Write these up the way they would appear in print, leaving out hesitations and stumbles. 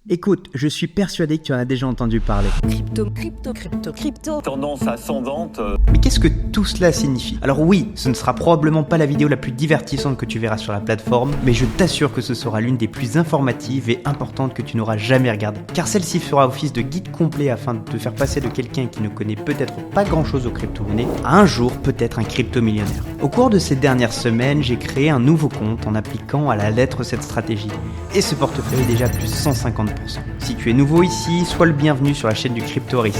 Écoute, je suis persuadé que tu en as déjà entendu parler. Crypto. Tendance ascendante. Mais qu'est-ce que tout cela signifie? Alors oui, ce ne sera probablement pas la vidéo la plus divertissante que tu verras sur la plateforme, mais je t'assure que ce sera l'une des plus informatives et importantes que tu n'auras jamais regardées. Car celle-ci fera office de guide complet afin de te faire passer de quelqu'un qui ne connaît peut-être pas grand-chose aux crypto-monnaies à un jour peut-être un crypto-millionnaire. Au cours de ces dernières semaines, j'ai créé un nouveau compte en appliquant à la lettre cette stratégie. Et ce portefeuille est déjà plus 150%. Si tu es nouveau ici, sois le bienvenu sur la chaîne du Crypto Harris.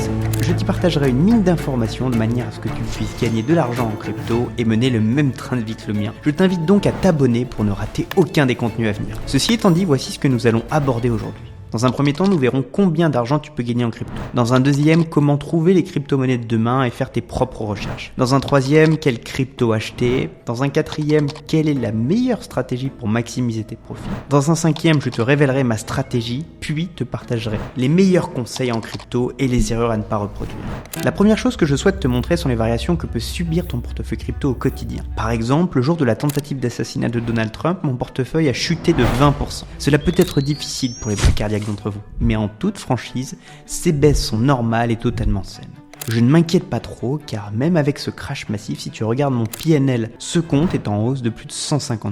Je t'y partagerai une mine d'informations de manière à ce que tu puisses gagner de l'argent en crypto et mener le même train de vie que le mien. Je t'invite donc à t'abonner pour ne rater aucun des contenus à venir. Ceci étant dit, voici ce que nous allons aborder aujourd'hui. Dans un premier temps, nous verrons combien d'argent tu peux gagner en crypto. Dans un deuxième, comment trouver les crypto-monnaies de demain et faire tes propres recherches. Dans un troisième, quelle crypto acheter. Dans un quatrième, quelle est la meilleure stratégie pour maximiser tes profits. Dans un cinquième, je te révélerai ma stratégie, puis te partagerai les meilleurs conseils en crypto et les erreurs à ne pas reproduire. La première chose que je souhaite te montrer sont les variations que peut subir ton portefeuille crypto au quotidien. Par exemple, le jour de la tentative d'assassinat de Donald Trump, mon portefeuille a chuté de 20%. Cela peut être difficile pour les précardiaques d'entre vous, mais en toute franchise, ces baisses sont normales et totalement saines. Je ne m'inquiète pas trop car même avec ce crash massif, si tu regardes mon PNL, ce compte est en hausse de plus de 150%,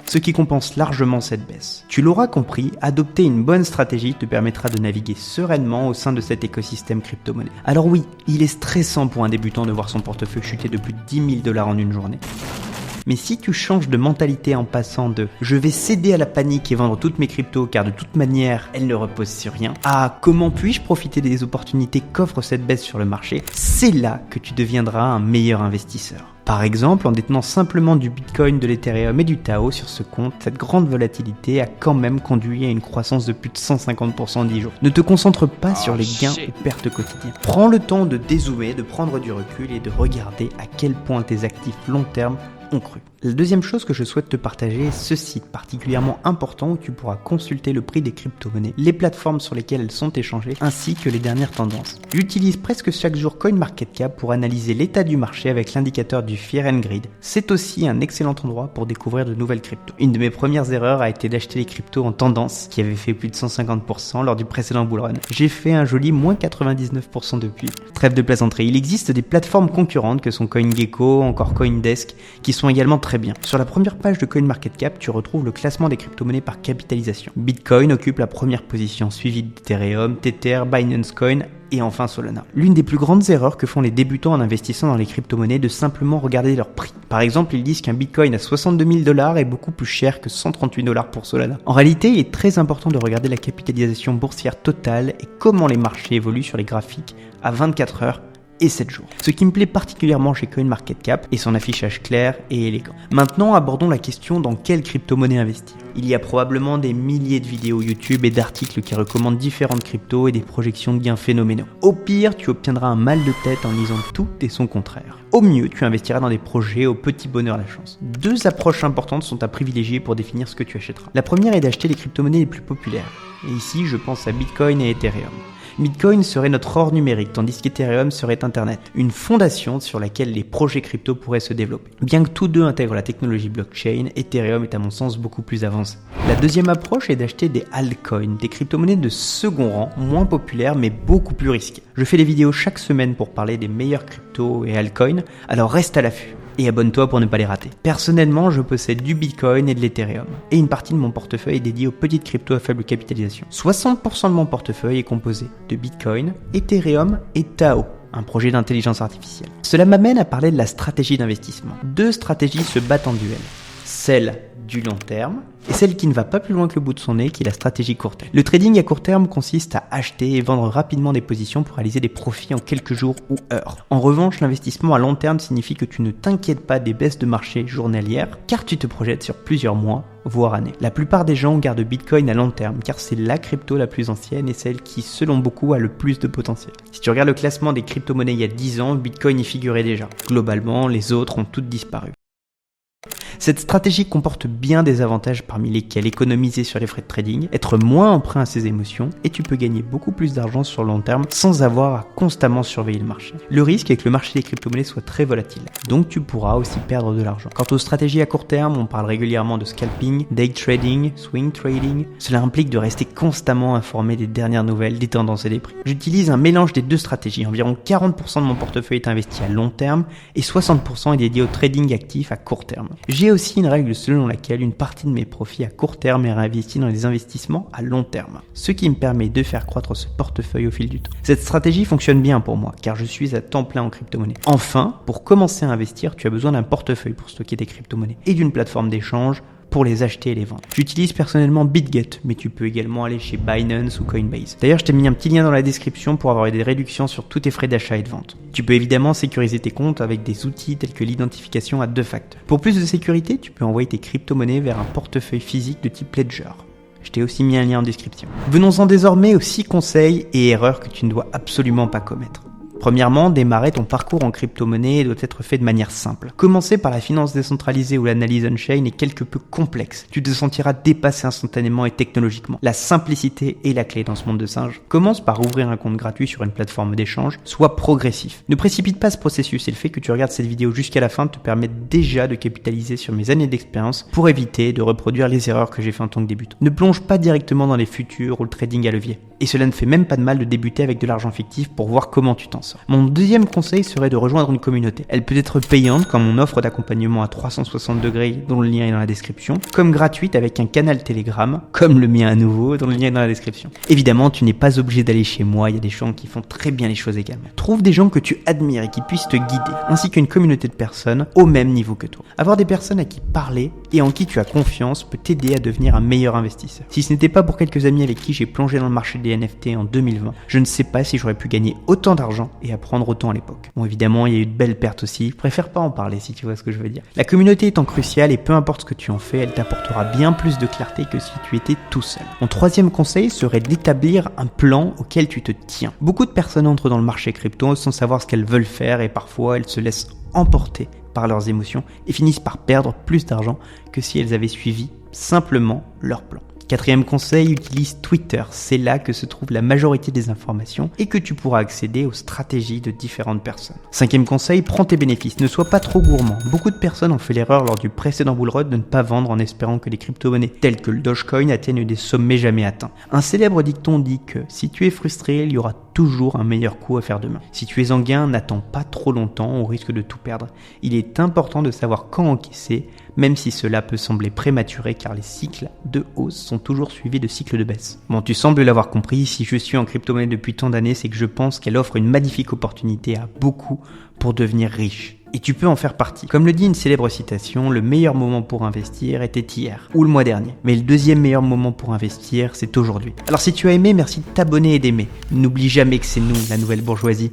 ce qui compense largement cette baisse. Tu l'auras compris, adopter une bonne stratégie te permettra de naviguer sereinement au sein de cet écosystème crypto-monnaie. Alors oui, il est stressant pour un débutant de voir son portefeuille chuter de plus de 10 000 $ en une journée. Mais si tu changes de mentalité en passant de « je vais céder à la panique et vendre toutes mes cryptos car de toute manière, elles ne reposent sur rien » à « comment puis-je profiter des opportunités qu'offre cette baisse sur le marché », c'est là que tu deviendras un meilleur investisseur. Par exemple, en détenant simplement du Bitcoin, de l'Ethereum et du Tao sur ce compte, cette grande volatilité a quand même conduit à une croissance de plus de 150% en 10 jours. Ne te concentre pas sur les gains ou pertes quotidiennes. Prends le temps de dézoomer, de prendre du recul et de regarder à quel point tes actifs long terme ont cru. La deuxième chose que je souhaite te partager est ce site particulièrement important où tu pourras consulter le prix des crypto-monnaies, les plateformes sur lesquelles elles sont échangées, ainsi que les dernières tendances. J'utilise presque chaque jour CoinMarketCap pour analyser l'état du marché avec l'indicateur du Fear and Greed. C'est aussi un excellent endroit pour découvrir de nouvelles cryptos. Une de mes premières erreurs a été d'acheter les cryptos en tendance, qui avait fait plus de 150% lors du précédent bull run. J'ai fait un joli moins 99% depuis. Trêve de plaisanterie, il existe des plateformes concurrentes que sont CoinGecko, encore CoinDesk, qui sont également très bien. Sur la première page de CoinMarketCap, tu retrouves le classement des crypto-monnaies par capitalisation. Bitcoin occupe la première position, suivi d'Ethereum, Tether, Binance Coin et enfin Solana. L'une des plus grandes erreurs que font les débutants en investissant dans les crypto-monnaies est de simplement regarder leur prix. Par exemple, ils disent qu'un Bitcoin à 62 000 $ est beaucoup plus cher que 138 $ pour Solana. En réalité, il est très important de regarder la capitalisation boursière totale et comment les marchés évoluent sur les graphiques à 24 heures et 7 jours. Ce qui me plaît particulièrement chez CoinMarketCap est son affichage clair et élégant. Maintenant, abordons la question dans quelle crypto-monnaie investir. Il y a probablement des milliers de vidéos YouTube et d'articles qui recommandent différentes cryptos et des projections de gains phénoménaux. Au pire, tu obtiendras un mal de tête en lisant tout et son contraire. Au mieux, tu investiras dans des projets au petit bonheur la chance. Deux approches importantes sont à privilégier pour définir ce que tu achèteras. La première est d'acheter les crypto-monnaies les plus populaires. Et ici, je pense à Bitcoin et Ethereum. Bitcoin serait notre or numérique, tandis qu'Ethereum serait Internet, une fondation sur laquelle les projets crypto pourraient se développer. Bien que tous deux intègrent la technologie blockchain, Ethereum est à mon sens beaucoup plus avancé. La deuxième approche est d'acheter des altcoins, des crypto-monnaies de second rang, moins populaires mais beaucoup plus risquées. Je fais des vidéos chaque semaine pour parler des meilleurs cryptos et altcoins, alors reste à l'affût. Et abonne-toi pour ne pas les rater. Personnellement, je possède du Bitcoin et de l'Ethereum. Et une partie de mon portefeuille est dédiée aux petites cryptos à faible capitalisation. 60% de mon portefeuille est composé de Bitcoin, Ethereum et Tao, un projet d'intelligence artificielle. Cela m'amène à parler de la stratégie d'investissement. Deux stratégies se battent en duel. Celle du long terme et celle qui ne va pas plus loin que le bout de son nez, qui est la stratégie court terme. Le trading à court terme consiste à acheter et vendre rapidement des positions pour réaliser des profits en quelques jours ou heures. En revanche, l'investissement à long terme signifie que tu ne t'inquiètes pas des baisses de marché journalières car tu te projettes sur plusieurs mois, voire années. La plupart des gens gardent Bitcoin à long terme car c'est la crypto la plus ancienne et celle qui, selon beaucoup, a le plus de potentiel. Si tu regardes le classement des crypto-monnaies il y a 10 ans, Bitcoin y figurait déjà. Globalement, les autres ont toutes disparu. Cette stratégie comporte bien des avantages parmi lesquels économiser sur les frais de trading, être moins emprunt à ses émotions et tu peux gagner beaucoup plus d'argent sur le long terme sans avoir à constamment surveiller le marché. Le risque est que le marché des crypto-monnaies soit très volatile, donc tu pourras aussi perdre de l'argent. Quant aux stratégies à court terme, on parle régulièrement de scalping, day trading, swing trading. Cela implique de rester constamment informé des dernières nouvelles, des tendances et des prix. J'utilise un mélange des deux stratégies. Environ 40% de mon portefeuille est investi à long terme et 60% est dédié au trading actif à court terme. J'ai aussi une règle selon laquelle une partie de mes profits à court terme est réinvestie dans des investissements à long terme, ce qui me permet de faire croître ce portefeuille au fil du temps. Cette stratégie fonctionne bien pour moi car je suis à temps plein en crypto-monnaie. Enfin, pour commencer à investir, tu as besoin d'un portefeuille pour stocker tes crypto-monnaies et d'une plateforme d'échange pour les acheter et les vendre. J'utilise personnellement BitGet, mais tu peux également aller chez Binance ou Coinbase. D'ailleurs, je t'ai mis un petit lien dans la description pour avoir des réductions sur tous tes frais d'achat et de vente. Tu peux évidemment sécuriser tes comptes avec des outils tels que l'identification à 2 facteurs. Pour plus de sécurité, tu peux envoyer tes crypto-monnaies vers un portefeuille physique de type Ledger. Je t'ai aussi mis un lien en description. Venons-en désormais aux 6 conseils et erreurs que tu ne dois absolument pas commettre. Premièrement, démarrer ton parcours en crypto-monnaie doit être fait de manière simple. Commencer par la finance décentralisée ou l'analyse on-chain est quelque peu complexe. Tu te sentiras dépassé instantanément et technologiquement. La simplicité est la clé dans ce monde de singes. Commence par ouvrir un compte gratuit sur une plateforme d'échange. Sois progressif. Ne précipite pas ce processus et le fait que tu regardes cette vidéo jusqu'à la fin te permet déjà de capitaliser sur mes années d'expérience pour éviter de reproduire les erreurs que j'ai fait en tant que débutant. Ne plonge pas directement dans les futurs ou le trading à levier. Et cela ne fait même pas de mal de débuter avec de l'argent fictif pour voir comment tu t'en sors. Mon deuxième conseil serait de rejoindre une communauté. Elle peut être payante comme mon offre d'accompagnement à 360 degrés dont le lien est dans la description, comme gratuite avec un canal Telegram, comme le mien à nouveau dont le lien est dans la description. Évidemment, tu n'es pas obligé d'aller chez moi, il y a des gens qui font très bien les choses également. Trouve des gens que tu admires et qui puissent te guider, ainsi qu'une communauté de personnes au même niveau que toi. Avoir des personnes à qui parler et en qui tu as confiance peut t'aider à devenir un meilleur investisseur. Si ce n'était pas pour quelques amis avec qui j'ai plongé dans le marché des NFT en 2020, je ne sais pas si j'aurais pu gagner autant d'argent et apprendre autant à l'époque. Bon, évidemment, il y a eu de belles pertes aussi. Je préfère pas en parler si tu vois ce que je veux dire. La communauté étant cruciale et peu importe ce que tu en fais, elle t'apportera bien plus de clarté que si tu étais tout seul. Mon troisième conseil serait d'établir un plan auquel tu te tiens. Beaucoup de personnes entrent dans le marché crypto sans savoir ce qu'elles veulent faire et parfois elles se laissent emporter par leurs émotions et finissent par perdre plus d'argent que si elles avaient suivi simplement leur plan. Quatrième conseil, utilise Twitter. C'est là que se trouve la majorité des informations et que tu pourras accéder aux stratégies de différentes personnes. Cinquième conseil, prends tes bénéfices. Ne sois pas trop gourmand. Beaucoup de personnes ont fait l'erreur lors du précédent bull run de ne pas vendre en espérant que les crypto-monnaies telles que le Dogecoin atteignent des sommets jamais atteints. Un célèbre dicton dit que si tu es frustré, il y aura toujours un meilleur coup à faire demain. Si tu es en gain, n'attends pas trop longtemps au risque de tout perdre. Il est important de savoir quand encaisser, même si cela peut sembler prématuré car les cycles de hausse sont toujours suivis de cycles de baisse. Bon, tu sembles l'avoir compris, si je suis en crypto-monnaie depuis tant d'années, c'est que je pense qu'elle offre une magnifique opportunité à beaucoup pour devenir riche. Et tu peux en faire partie. Comme le dit une célèbre citation, le meilleur moment pour investir était hier ou le mois dernier. Mais le deuxième meilleur moment pour investir, c'est aujourd'hui. Alors si tu as aimé, merci de t'abonner et d'aimer. N'oublie jamais que c'est nous, la nouvelle bourgeoisie.